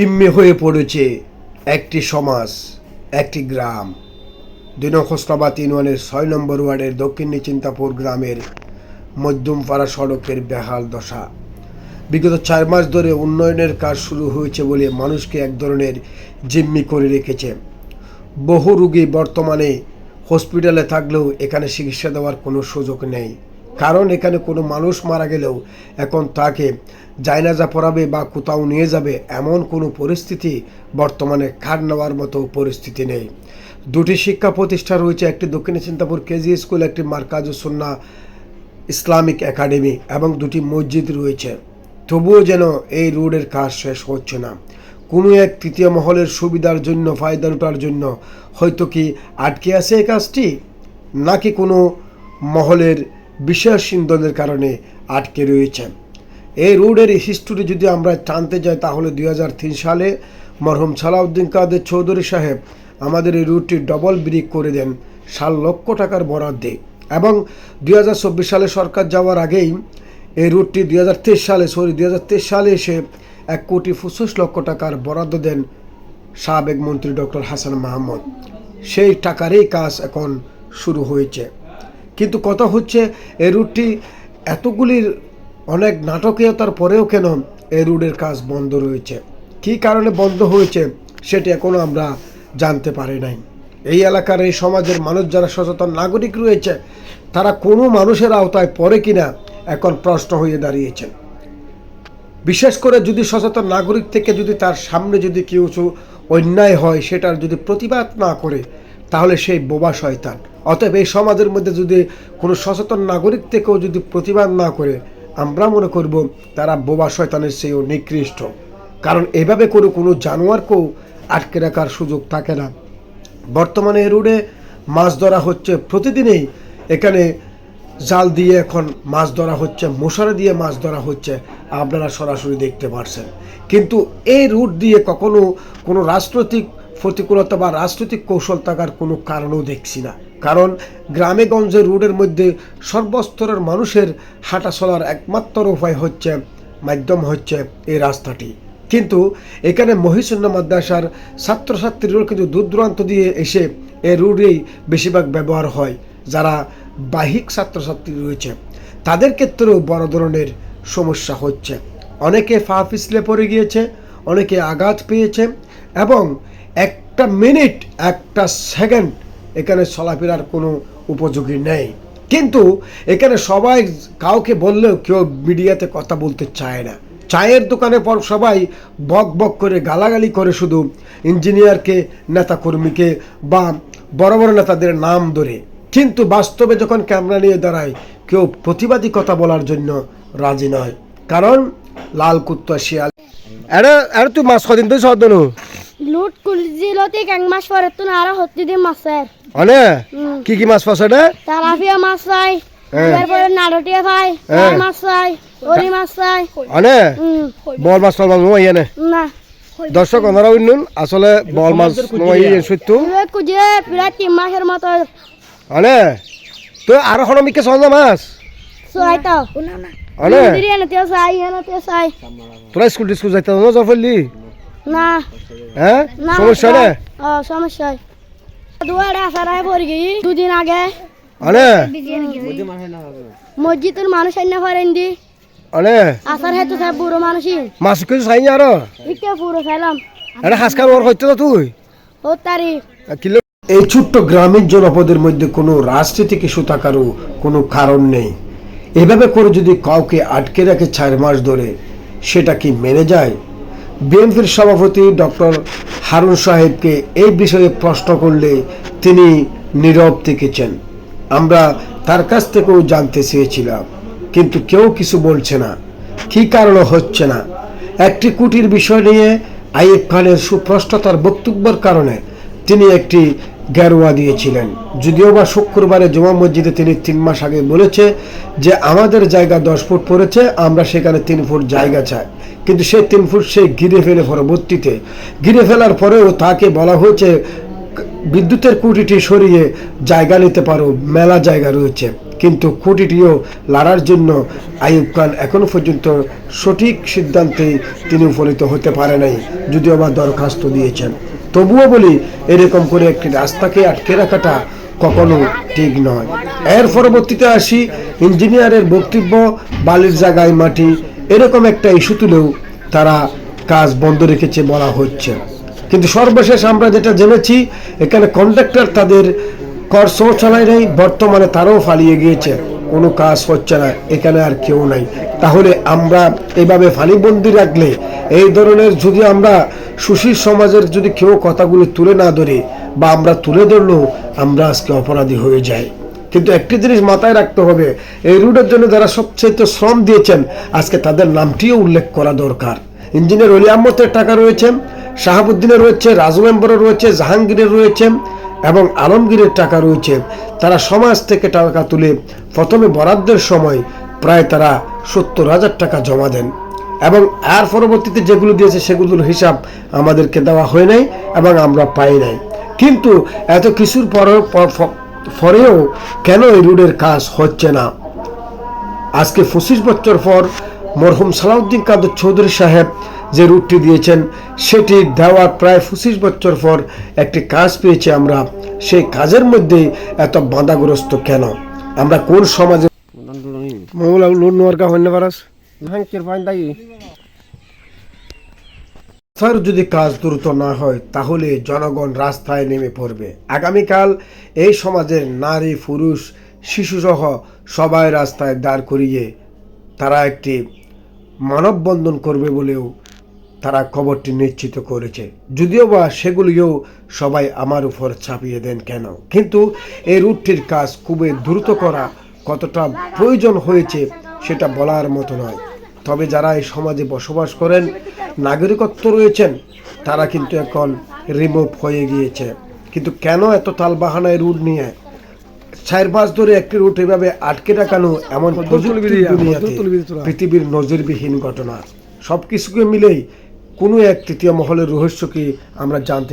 জিম্মি হয়ে পড়েছে একটি সমাজ, একটি গ্রাম। ২ নং খসড়াবাদ ইউনিয়নের ৬ নম্বর ওয়ার্ডের দক্ষিণ নিচিন্তাপুর গ্রামের মধ্যমপাড়া সড়কের বেহাল দশা। বিগত ৪ মাস ধরে উন্নয়নের কাজ শুরু হয়েছে বলে মানুষকে এক ধরনের জিম্মি করে রেখেছে। বহু রোগী বর্তমানে হসপিটালে থাকলেও এখানে চিকিৎসা দেওয়ার কোনো সুযোগ নেই, কারণ এখানে কোনো মানুষ মারা গেলেও এখন তাকে জায়নাজা পড়াবে বা কোথাও নিয়ে যাবে এমন কোনো পরিস্থিতি বর্তমানে খাট নেওয়ার মতো পরিস্থিতি নেই। দুটি শিক্ষা প্রতিষ্ঠান রয়েছে, একটি দক্ষিণ চিন্তাপুর কেজি স্কুল, একটি মার্কাজুস সুন্নাহ ইসলামিক একাডেমি এবং দুটি মসজিদ রয়েছে। তবুও যেন এই রোডের কাজ শেষ হচ্ছে না। কোনো এক তৃতীয় মহলের সুবিধার জন্য, ফায়দা লুটার জন্য হয়তো কি আটকে আছে এই কাজটি, নাকি কোনো মহলের বিশেষ ইন্ধনের কারণে আটকে রয়েছে। এই রোডের হিস্টোরি যদি আমরা টানতে যাই তাহলে ২০০৩ সালে মরহুম সালাউদ্দিন কাদের চৌধুরী সাহেব আমাদের এই রুটটি ডবল ব্রিক করে দেন ৭ লক্ষ টাকার বরাদ্দে, এবং ২০২৪ সালে সরকার যাওয়ার আগেই এই রুটটি ২০২৩ সালে এসে ১,২৫,০০,০০০ টাকার বরাদ্দ দেন সাবেক মন্ত্রী ডক্টর হাসান মাহমুদ। সেই টাকারই কাজ এখন শুরু হয়েছে। কিন্তু কথা হচ্ছে এই রুটটি এতগুলির অনেক নাটকীয়তার পরেও কেন এই রোডের কাজ বন্ধ রয়েছে, কী কারণে বন্ধ হয়েছে সেটি এখনও আমরা জানতে পারি নাই। এই এলাকার এই সমাজের মানুষ যারা সচেতন নাগরিক রয়েছে তারা কোনো মানুষের আওতায় পড়ে কিনা এখন প্রশ্ন হয়ে দাঁড়িয়েছে। বিশেষ করে যদি সচেতন নাগরিক থেকে যদি তার সামনে যদি কিছু অন্যায় হয় সেটার যদি প্রতিবাদ না করে তাহলে সেই বোবা শয়তান। অতএব এই সমাজের মধ্যে যদি কোনো সচেতন নাগরিক থেকেও যদি প্রতিবাদ না করে আমরা মনে করব তারা বোবা শয়তানের চেয়েও নিকৃষ্ট, কারণ এভাবে করে কোনো জানোয়ারকেও আটকে রাখার সুযোগ থাকে না। বর্তমানে এই রোডে মাছ ধরা হচ্ছে, প্রতিদিনই এখানে জাল দিয়ে এখন মাছ ধরা হচ্ছে, মশারি দিয়ে মাছ ধরা হচ্ছে, আপনারা সরাসরি দেখতে পারছেন। কিন্তু এই রুট দিয়ে কখনো কোনো রাজনৈতিক প্রতিকূলতা বা রাজনৈতিক কৌশল থাকার কোনো কারণও দেখছি না, কারণ গ্রামে গঞ্জে রোডের মধ্যে সর্বস্তরের মানুষের হাঁটা চলার একমাত্র উপায় হচ্ছে, মাধ্যম হচ্ছে এই রাস্তাটি। কিন্তু এখানে মহিসুন্নাহ মাদ্রাসার ছাত্রছাত্রীরাও কিন্তু দূর দূরান্ত দিয়ে এসে এই রোডেই বেশিরভাগ ব্যবহার হয়। যারা বাহিক ছাত্রছাত্রী রয়েছে তাদের ক্ষেত্রেও বড় ধরনের সমস্যা হচ্ছে। অনেকে পা পিছলে পড়ে গিয়েছে, অনেকে আঘাত পেয়েছে, এবং একটা মিনিট একটা সেকেন্ড এখানে চলাফেরার কোনো উপযোগী নেই। কিন্তু এখানে সবাই কাউকে বললেও কেউ মিডিয়াতে কথা বলতে চায় না। চায়ের দোকানে পর সবাই বক বক করে গালাগালি করে শুধু ইঞ্জিনিয়ারকে, নেতাকর্মীকে বা বড় বড় নেতাদের নাম ধরে, কিন্তু বাস্তবে যখন ক্যামেরা নিয়ে দাঁড়ায় কেউ প্রতিবাদী কথা বলার জন্য রাজি নয়, কারণ লাল কুত্তা শিয়াল। আরে তুই মাছ কদিন তুই সদনু লুট কুলজিলতে এক মাস পরে তো আরো হত্তি দিন মাছের অনে কি মাছ পাস রে? তারাফিয়া মাছ চাই, তারপরে নাড়টিয়া পাই, মাছ চাই, ওরি মাছ চাই অনে বল মাছ পাল নয় এনে না। দর্শক ওনারা উন্নয়ন আসলে বল মাছ নয় সত্য কুজিয়ে প্রায় 3 মাসের মতো অনে তো আরো হনমিকে সহজ মাছ চাইতো অনে এনাতে চাই, এনাতে চাই। তোরা স্কুল টিস্কুল যাইতে না যা ফেললি না হ্যাঁ সমস্যা না? সমস্যা দুয়ারে আসারায় পড়ে গই দুদিন আগে অনে মসজিদের মানুষ আইনা করেন দি অনে আসার হেতু সব বুড়ো মানুষই মাছ কিছু চাই না আরো ইটা পুরো খাইলাম। আরে হাসকা ওর হইতো না তুই ও তারিখ এই ছোট্ট গ্রামীণ জনপদের মধ্যে কোনো রাজনীতিক ইস্যু থাকারও কোনো কারণ নেই। এভাবে করে যদি কাউকে আটকে রাখে ৪ মাস ধরে, সেটা কি মেনে যায়? বিএনপির সভাপতি ডক্টর হারুন সাহেবকে এই বিষয়ে প্রশ্ন করলে তিনি নীরব থেকেছেন। আমরা তার কাছ থেকেও জানতে চেয়েছিলাম, কিন্তু কেউ কিছু বলছে না। কী কারণে হচ্ছে না? একটি কুটির বিষয় নিয়ে আইয়ুব খানের সুস্পষ্টতার বক্তব্যের কারণে তিনি একটি গেরুয়া দিয়েছিলেন, যদিও বা শুক্রবারে জুমা মসজিদে তিনি 3 মাস আগে বলেছে যে আমাদের জায়গা 10 ফুট পড়েছে, আমরা সেখানে 3 ফুট জায়গা চাই, কিন্তু সেই 3 ফুট সে ঘিরে ফেলে পরবর্তীতে ঘিরে ফেলার পরেও তাকে বলা হয়েছে বিদ্যুতের খুঁটিটি সরিয়ে জায়গা নিতে পারো, মেলা জায়গা রয়েছে। কিন্তু খুঁটিটিও লড়ার জন্য আইয়ুব খান এখনো পর্যন্ত সঠিক সিদ্ধান্তে তিনি উপনীত হতে পারে নাই, যদিও বা দরখাস্ত দিয়েছেন। তবুও বলি, এরকম করে একটি রাস্তাকে আটকে রাখাটা কখনো ঠিক নয়। এর পরবর্তীতে আসি ইঞ্জিনিয়ারের বক্তব্য, বালির জায়গায় মাটি, এরকম একটা ইস্যু তুলেও তারা কাজ বন্ধ রেখেছে বলা হচ্ছে। কিন্তু সর্বশেষ আমরা যেটা জেনেছি, এখানে কন্ট্রাক্টর তাদের কর শৌচালয় নেই, বর্তমানে তারাও পালিয়ে গিয়েছে, কোনো কাজ হচ্ছে না, এখানে আর কেউ নাই। তাহলে আমরা এভাবে ফানিবন্দি রাখলে, এই ধরনের যদি আমরা সুশীল সমাজের যদি কেউ কথাগুলো তুলে না ধরে, বা আমরা তুলে ধরলেও আমরা আজকে অপরাধী হয়ে যাই। কিন্তু একটি জিনিস মাথায় রাখতে হবে, এই রুটের জন্য যারা সবচেয়ে শ্রম দিয়েছেন, আজকে তাদের নামটিও উল্লেখ করা দরকার। ইঞ্জিনিয়ার অলি আহমদের টাকা রয়েছে, শাহাবুদ্দিনের রয়েছে, রাজু মেম্বারের রয়েছে, জাহাঙ্গীরের রয়েছে এবং আলমগীরের টাকা রয়েছে। তারা সমাজ থেকে টাকা তুলে প্রথমে বরাদ্দের সময় প্রায় তারা 70,000 টাকা জমা দেন, এবং আর পরবর্তীতে যেগুলো দিয়েছে সেগুলোর হিসাব আমাদেরকে দেওয়া হয় নাই এবং আমরা পাই নাই। কিন্তু এত কিছুর পরেও কেন এই রোডের কাজ হচ্ছে না? আজকে 25 বছর পর মরহুম সালাউদ্দিন কাদের চৌধুরী সাহেব যে রুটটি দিয়েছেন, সেটি দেওয়ার প্রায় 25 বছর পর একটি কাজ পেয়েছি আমরা। সেই কাজের মধ্যে এত বাধাগ্রস্ত কেন? আমরা কোন সমাজে যদি কাজ দ্রুত না হয়, তাহলে জনগণ রাস্তায় নেমে পড়বে। আগামীকাল এই সমাজের নারী, পুরুষ, শিশুসহ সবাই রাস্তায় দাঁড় করিয়ে তারা একটি মানববন্ধন করবে বলেও তারা খবরটি নিশ্চিত করেছে। যদিও বা সেগুলিও সবাই আমার উপর চাপিয়ে দেন কেন, কিন্তু এই রুটটির কাজ খুবই দ্রুত করা কতটা প্রয়োজন হয়েছে সেটা বলার মতো নয়। তবে যারা এই সমাজে বসবাস করেন, নাগরিকত্ব রয়েছেন, তারা কিন্তু এখন রিমুভ হয়ে গিয়েছে। কিন্তু কেন এত তালবাহানা এই রুট নিয়ে 4 ধরে একটি রুট এভাবে আটকে রাখানো, এমন পৃথিবীর নজিরবিহীন ঘটনা। সবকিছুকে মিলেই কোনো এক তৃতীয় মহলের রহস্য কি আমরা জানতে